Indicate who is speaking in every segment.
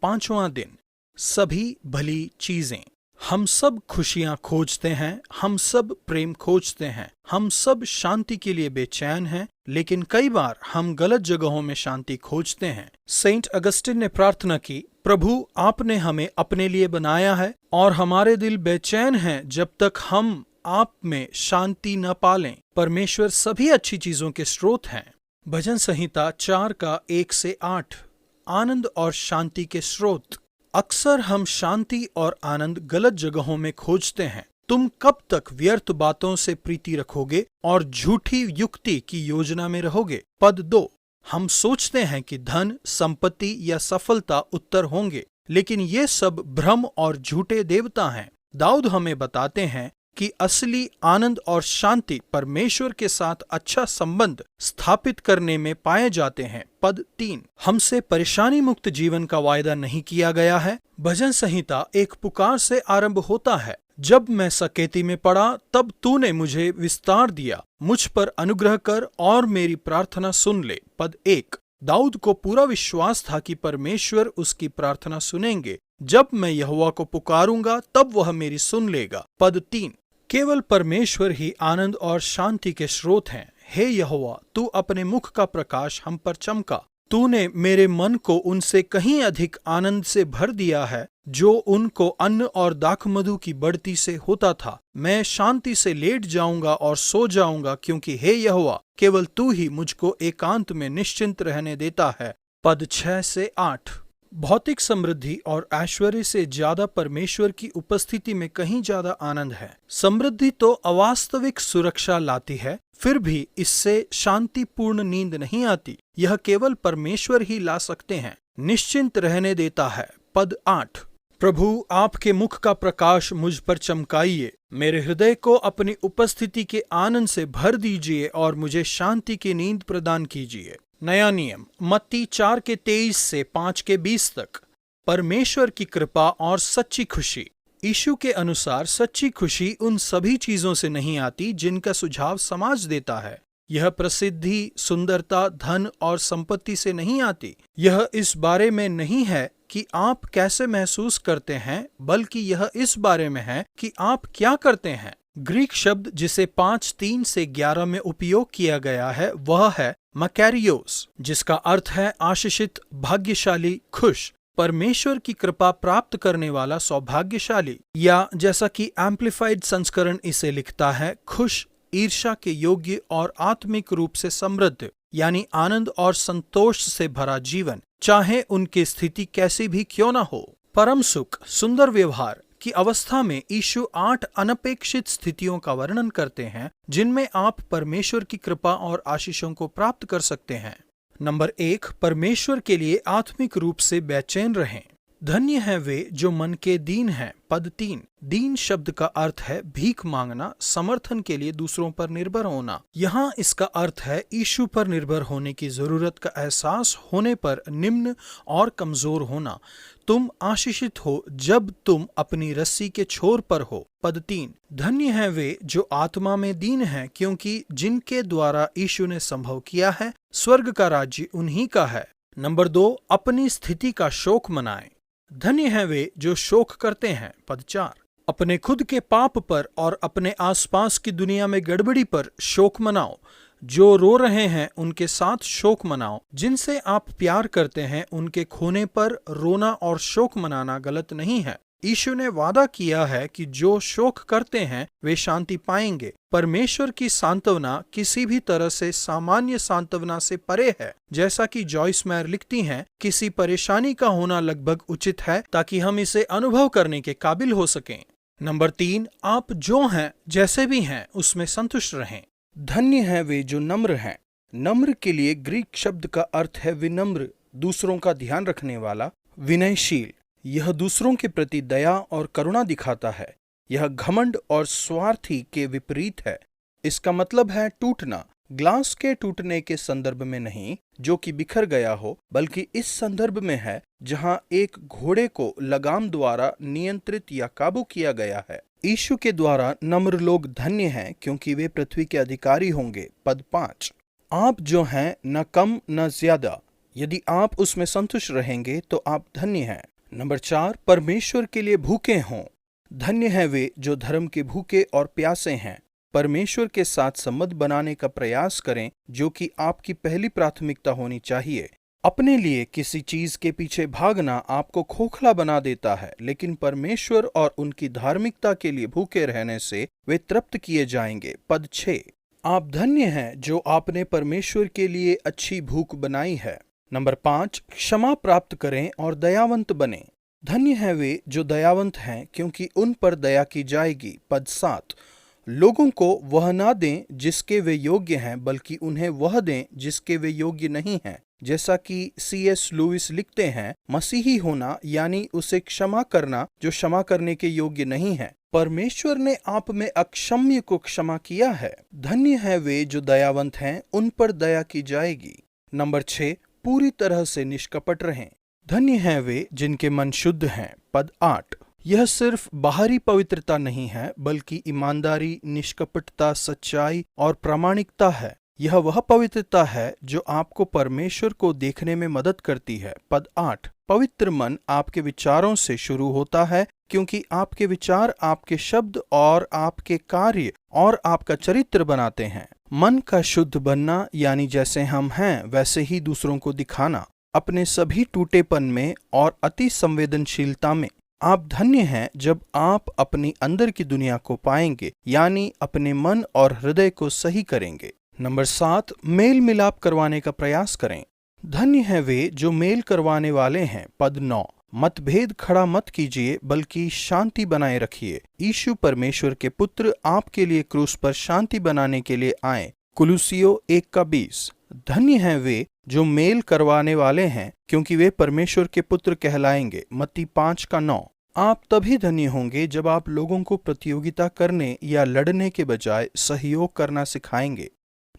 Speaker 1: 5वां दिन। सभी भली चीजें। हम सब खुशियां खोजते हैं, हम सब प्रेम खोजते हैं, हम सब शांति के लिए बेचैन हैं, लेकिन कई बार हम गलत जगहों में शांति खोजते हैं। सेंट अगस्टिन ने प्रार्थना की, प्रभु आपने हमें अपने लिए बनाया है और हमारे दिल बेचैन हैं जब तक हम आप में शांति न पालें। परमेश्वर सभी अच्छी चीजों के स्रोत हैं। भजन संहिता 4 का 1 से 8। आनंद और शांति के स्रोत। अक्सर हम शांति और आनंद गलत जगहों में खोजते हैं। तुम कब तक व्यर्थ बातों से प्रीति रखोगे और झूठी युक्ति की योजना में रहोगे? पद 2। हम सोचते हैं कि धन, संपत्ति या सफलता उत्तर होंगे, लेकिन ये सब भ्रम और झूठे देवता हैं। दाऊद हमें बताते हैं कि असली आनंद और शांति परमेश्वर के साथ अच्छा संबंध स्थापित करने में पाए जाते हैं। पद 3। हमसे परेशानी मुक्त जीवन का वायदा नहीं किया गया है। भजन संहिता एक पुकार से आरंभ होता है, जब मैं सकेती में पड़ा तब तूने मुझे विस्तार दिया, मुझ पर अनुग्रह कर और मेरी प्रार्थना सुन ले। पद 1। दाऊद को पूरा विश्वास था कि परमेश्वर उसकी प्रार्थना सुनेंगे। जब मैं यहोवा को पुकारूंगा तब वह मेरी सुन लेगा। पद 3। केवल परमेश्वर ही आनंद और शांति के स्रोत हैं। हे यहोवा, तू अपने मुख का प्रकाश हम पर चमका। तूने मेरे मन को उनसे कहीं अधिक आनंद से भर दिया है, जो उनको अन्न और दाखमधु की बढ़ती से होता था। मैं शांति से लेट जाऊंगा और सो जाऊंगा, क्योंकि हे यहोवा, केवल तू ही मुझको एकांत में निश्चिंत रहने देता है। पद 6 से 8। भौतिक समृद्धि और ऐश्वर्य से ज्यादा परमेश्वर की उपस्थिति में कहीं ज्यादा आनंद है। समृद्धि तो अवास्तविक सुरक्षा लाती है, फिर भी इससे शांतिपूर्ण नींद नहीं आती। यह केवल परमेश्वर ही ला सकते हैं। निश्चिंत रहने देता है। पद 8। प्रभु आपके मुख का प्रकाश मुझ पर चमकाइए, मेरे हृदय को अपनी उपस्थिति के आनंद से भर दीजिए और मुझे शांति की नींद प्रदान कीजिए। नया नियम मत्ती 4 के 23 से 5 के 20 तक। परमेश्वर की कृपा और सच्ची खुशी। यीशु के अनुसार सच्ची खुशी उन सभी चीजों से नहीं आती जिनका सुझाव समाज देता है। यह प्रसिद्धि, सुंदरता, धन और संपत्ति से नहीं आती। यह इस बारे में नहीं है कि आप कैसे महसूस करते हैं, बल्कि यह इस बारे में है कि आप क्या करते हैं। ग्रीक शब्द जिसे 5:3 से 11 में उपयोग किया गया है वह है मकैरियोस, जिसका अर्थ है आशीषित, भाग्यशाली, खुश, परमेश्वर की कृपा प्राप्त करने वाला सौभाग्यशाली, या जैसा कि एम्प्लीफाइड संस्करण इसे लिखता है, खुश, ईर्ष्या के योग्य और आत्मिक रूप से समृद्ध, यानी आनंद और संतोष से भरा जीवन, चाहे उनकी स्थिति कैसी भी क्यों न हो। परम सुख, सुंदर व्यवहार की अवस्था में यीशु 8 अनपेक्षित स्थितियों का वर्णन करते हैं जिनमें आप परमेश्वर की कृपा और आशीषों को प्राप्त कर सकते हैं। नंबर 1, परमेश्वर के लिए आत्मिक रूप से बेचैन रहें। धन्य हैं वे जो मन के दीन हैं। पद 3। दीन शब्द का अर्थ है भीख मांगना, समर्थन के लिए दूसरों पर निर्भर होना। यहाँ इसका अर्थ है यीशु पर निर्भर होने की जरूरत का एहसास होने पर निम्न और कमजोर होना। तुम आशीषित हो जब तुम अपनी रस्सी के छोर पर हो। पद 3। धन्य हैं वे जो आत्मा में दीन हैं, क्योंकि जिनके द्वारा यीशु ने संभव किया है, स्वर्ग का राज्य उन्हीं का है। नंबर 2, अपनी स्थिति का शोक मनाएं। धन्य हैं वे जो शोक करते हैं। पद 4। अपने खुद के पाप पर और अपने आसपास की दुनिया में गड़बड़ी पर शोक मनाओ। जो रो रहे हैं उनके साथ शोक मनाओ। जिनसे आप प्यार करते हैं उनके खोने पर रोना और शोक मनाना गलत नहीं है। यीशु ने वादा किया है कि जो शोक करते हैं वे शांति पाएंगे। परमेश्वर की सांत्वना किसी भी तरह से सामान्य सांत्वना से परे है। जैसा कि जॉयस मेयर लिखती हैं, किसी परेशानी का होना लगभग उचित है ताकि हम इसे अनुभव करने के काबिल हो सकें। नंबर 3, आप जो हैं जैसे भी हैं उसमें संतुष्ट रहें। धन्य हैं वे जो नम्र हैं। नम्र के लिए ग्रीक शब्द का अर्थ है विनम्र, दूसरों का ध्यान रखने वाला, विनयशील। यह दूसरों के प्रति दया और करुणा दिखाता है। यह घमंड और स्वार्थी के विपरीत है। इसका मतलब है टूटना, ग्लास के टूटने के संदर्भ में नहीं जो कि बिखर गया हो, बल्कि इस संदर्भ में है जहां एक घोड़े को लगाम द्वारा नियंत्रित या काबू किया गया है। यीशु के द्वारा नम्र लोग धन्य हैं, क्योंकि वे पृथ्वी के अधिकारी होंगे। पद 5। आप जो हैं न कम न ज्यादा, यदि आप उसमें संतुष्ट रहेंगे तो आप धन्य हैं। नंबर 4, परमेश्वर के लिए भूखे हों। धन्य हैं वे जो धर्म के भूखे और प्यासे हैं। परमेश्वर के साथ संबंध बनाने का प्रयास करें, जो कि आपकी पहली प्राथमिकता होनी चाहिए। अपने लिए किसी चीज के पीछे भागना आपको खोखला बना देता है, लेकिन परमेश्वर और उनकी धार्मिकता के लिए भूखे रहने से वे तृप्त किए जाएंगे। पद 6, आप धन्य हैं जो आपने परमेश्वर के लिए अच्छी भूख बनाई है। नंबर 5, क्षमा प्राप्त करें और दयावंत बने। धन्य हैं वे जो दयावंत हैं, क्योंकि उन पर दया की जाएगी। पद 7, लोगों को वह ना दें जिसके वे योग्य हैं, बल्कि उन्हें वह दें जिसके वे योग्य नहीं हैं। जैसा कि C.S. लुइस लिखते हैं, मसीही होना यानी उसे क्षमा करना जो क्षमा करने के योग्य नहीं है। परमेश्वर ने आप में अक्षम्य को क्षमा किया है। धन्य हैं वे जो दयावंत हैं, उन पर दया की जाएगी। नंबर 6, पूरी तरह से निष्कपट रहें। धन्य हैं वे जिनके मन शुद्ध हैं। पद 8, यह सिर्फ बाहरी पवित्रता नहीं है, बल्कि ईमानदारी, निष्कपटता, सच्चाई और प्रामाणिकता है। यह वह पवित्रता है जो आपको परमेश्वर को देखने में मदद करती है। पद 8, पवित्र मन आपके विचारों से शुरू होता है, क्योंकि आपके विचार आपके शब्द और आपके कार्य और आपका चरित्र बनाते हैं। मन का शुद्ध बनना यानी जैसे हम हैं वैसे ही दूसरों को दिखाना, अपने सभी टूटेपन में और अति संवेदनशीलता में। आप धन्य हैं जब आप अपनी अंदर की दुनिया को पाएंगे, यानी अपने मन और हृदय को सही करेंगे। नंबर 7, मेल मिलाप करवाने का प्रयास करें। धन्य हैं वे जो मेल करवाने वाले हैं। पद 9, मतभेद खड़ा मत कीजिए, बल्कि शांति बनाए रखिए। यीशु परमेश्वर के पुत्र आपके लिए क्रूस पर शांति बनाने के लिए आए। कुलुसियो 1:20। धन्य हैं वे जो मेल करवाने वाले हैं, क्योंकि वे परमेश्वर के पुत्र कहलाएंगे। मत्ती 5:9। आप तभी धन्य होंगे जब आप लोगों को प्रतियोगिता करने या लड़ने के बजाय सहयोग करना सिखाएंगे।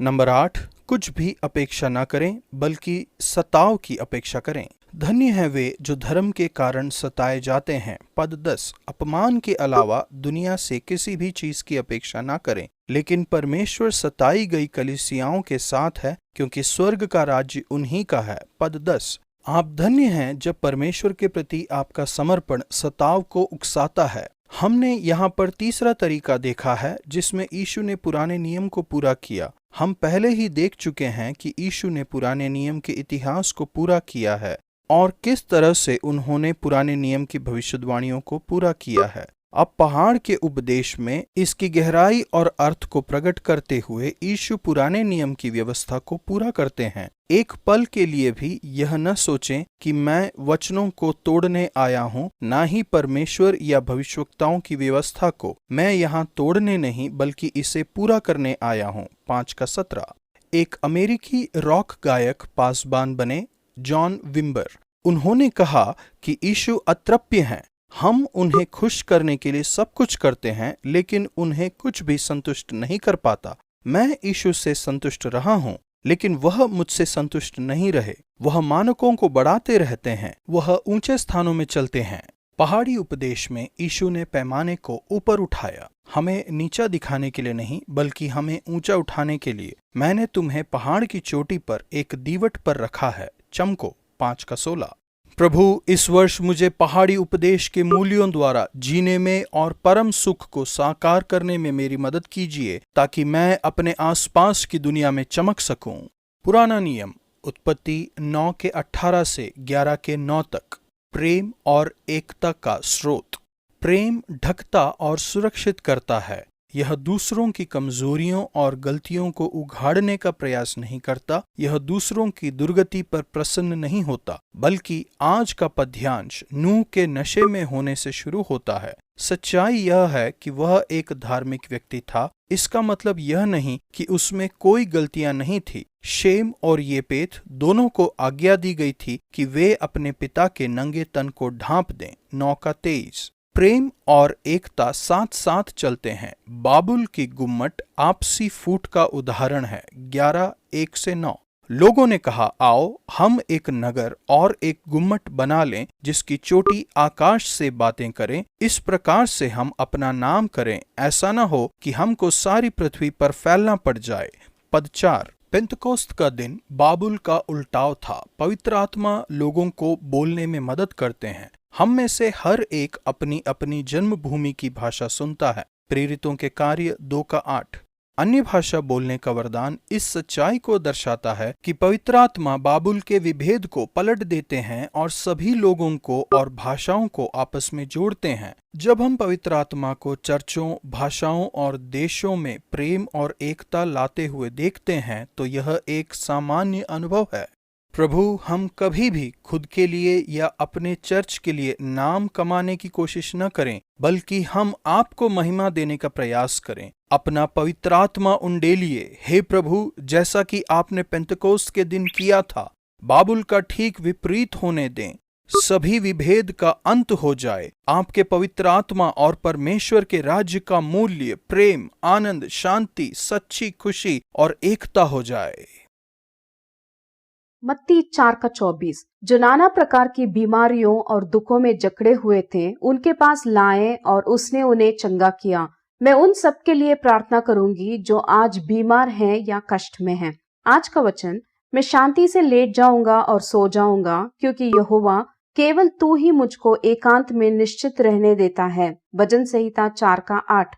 Speaker 1: नंबर 8, कुछ भी अपेक्षा न करें, बल्कि सताव की अपेक्षा करें। धन्य हैं वे जो धर्म के कारण सताए जाते हैं। पद 10, अपमान के अलावा दुनिया से किसी भी चीज की अपेक्षा न करें, लेकिन परमेश्वर सताई गई कलीसियाओं के साथ है, क्योंकि स्वर्ग का राज्य उन्हीं का है। पद 10, आप धन्य हैं जब परमेश्वर के प्रति आपका समर्पण सताव को उकसाता है। हमने यहाँ पर तीसरा तरीका देखा है जिसमें यीशु ने पुराने नियम को पूरा किया। हम पहले ही देख चुके हैं कि यीशु ने पुराने नियम के इतिहास को पूरा किया है और किस तरह से उन्होंने पुराने नियम की भविष्यवाणियों को पूरा किया है। अब पहाड़ के उपदेश में इसकी गहराई और अर्थ को प्रकट करते हुए यीशु पुराने नियम की व्यवस्था को पूरा करते हैं। एक पल के लिए भी यह न सोचें कि मैं वचनों को तोड़ने आया हूँ, ना ही परमेश्वर या भविष्यवक्ताओं की व्यवस्था को। मैं यहाँ तोड़ने नहीं बल्कि इसे पूरा करने आया हूँ। 5:17। एक अमेरिकी रॉक गायक पासबान बने, जॉन विम्बर। उन्होंने कहा कि यीशु अतृप्य हैं। हम उन्हें खुश करने के लिए सब कुछ करते हैं, लेकिन उन्हें कुछ भी संतुष्ट नहीं कर पाता। मैं यीशु से संतुष्ट रहा हूँ, लेकिन वह मुझसे संतुष्ट नहीं रहे। वह मानकों को बढ़ाते रहते हैं, वह ऊंचे स्थानों में चलते हैं। पहाड़ी उपदेश में यीशु ने पैमाने को ऊपर उठाया, हमें नीचा दिखाने के लिए नहीं, बल्कि हमें ऊंचा उठाने के लिए। मैंने तुम्हें पहाड़ की चोटी पर एक दीवट पर रखा है। चमको 5:16। प्रभु, इस वर्ष मुझे पहाड़ी उपदेश के मूल्यों द्वारा जीने में और परम सुख को साकार करने में मेरी मदद कीजिए, ताकि मैं अपने आसपास की दुनिया में चमक सकूं। पुराना नियम, उत्पत्ति 9:18 से 11:9 तक। प्रेम और एकता का स्रोत। प्रेम ढकता और सुरक्षित करता है। यह दूसरों की कमजोरियों और गलतियों को उघाड़ने का प्रयास नहीं करता। यह दूसरों की दुर्गति पर प्रसन्न नहीं होता, बल्कि आज का पद्यांश नूह के नशे में होने से शुरू होता है। सच्चाई यह है कि वह एक धार्मिक व्यक्ति था। इसका मतलब यह नहीं कि उसमें कोई गलतियां नहीं थी। शेम और येपेत दोनों को आज्ञा दी गई थी कि वे अपने पिता के नंगे तन को ढांप दें। 9:23। प्रेम और एकता साथ साथ चलते हैं। बाबुल की गुम्मट आपसी फूट का उदाहरण है। 11:1-9। लोगों ने कहा, आओ हम एक नगर और एक गुम्मट बना लें जिसकी चोटी आकाश से बातें करें। इस प्रकार से हम अपना नाम करें, ऐसा न हो कि हमको सारी पृथ्वी पर फैलना पड़ जाए। पद 4। पेंतकोस्त का दिन बाबुल का उल्टाव था। पवित्र आत्मा लोगों को बोलने में मदद करते हैं। हम में से हर एक अपनी अपनी जन्मभूमि की भाषा सुनता है। प्रेरितों के कार्य 2:8। अन्य भाषा बोलने का वरदान इस सच्चाई को दर्शाता है कि पवित्र आत्मा बाबुल के विभेद को पलट देते हैं और सभी लोगों को और भाषाओं को आपस में जोड़ते हैं। जब हम पवित्र आत्मा को चर्चों, भाषाओं और देशों में प्रेम और एकता लाते हुए देखते हैं तो यह एक सामान्य अनुभव है। प्रभु, हम कभी भी खुद के लिए या अपने चर्च के लिए नाम कमाने की कोशिश न करें, बल्कि हम आपको महिमा देने का प्रयास करें। अपना पवित्र आत्मा उंडेलिए, हे प्रभु, जैसा कि आपने पेंतकोस्त के दिन किया था। बाबुल का ठीक विपरीत होने दें। सभी विभेद का अंत हो जाए। आपके पवित्र आत्मा और परमेश्वर के राज्य का मूल्य प्रेम, आनंद, शांति, सच्ची खुशी और एकता हो जाए।
Speaker 2: मत्ती 4:24। जो नाना प्रकार की बीमारियों और दुखों में जकड़े हुए थे, उनके पास लाए और उसने उन्हें चंगा किया। मैं उन सब के लिए प्रार्थना करूंगी जो आज बीमार हैं या कष्ट में हैं। आज का वचन, मैं शांति से लेट जाऊंगा और सो जाऊंगा, क्योंकि यहोवा केवल तू ही मुझको एकांत में निश्चित रहने देता है। भजन संहिता 4:8।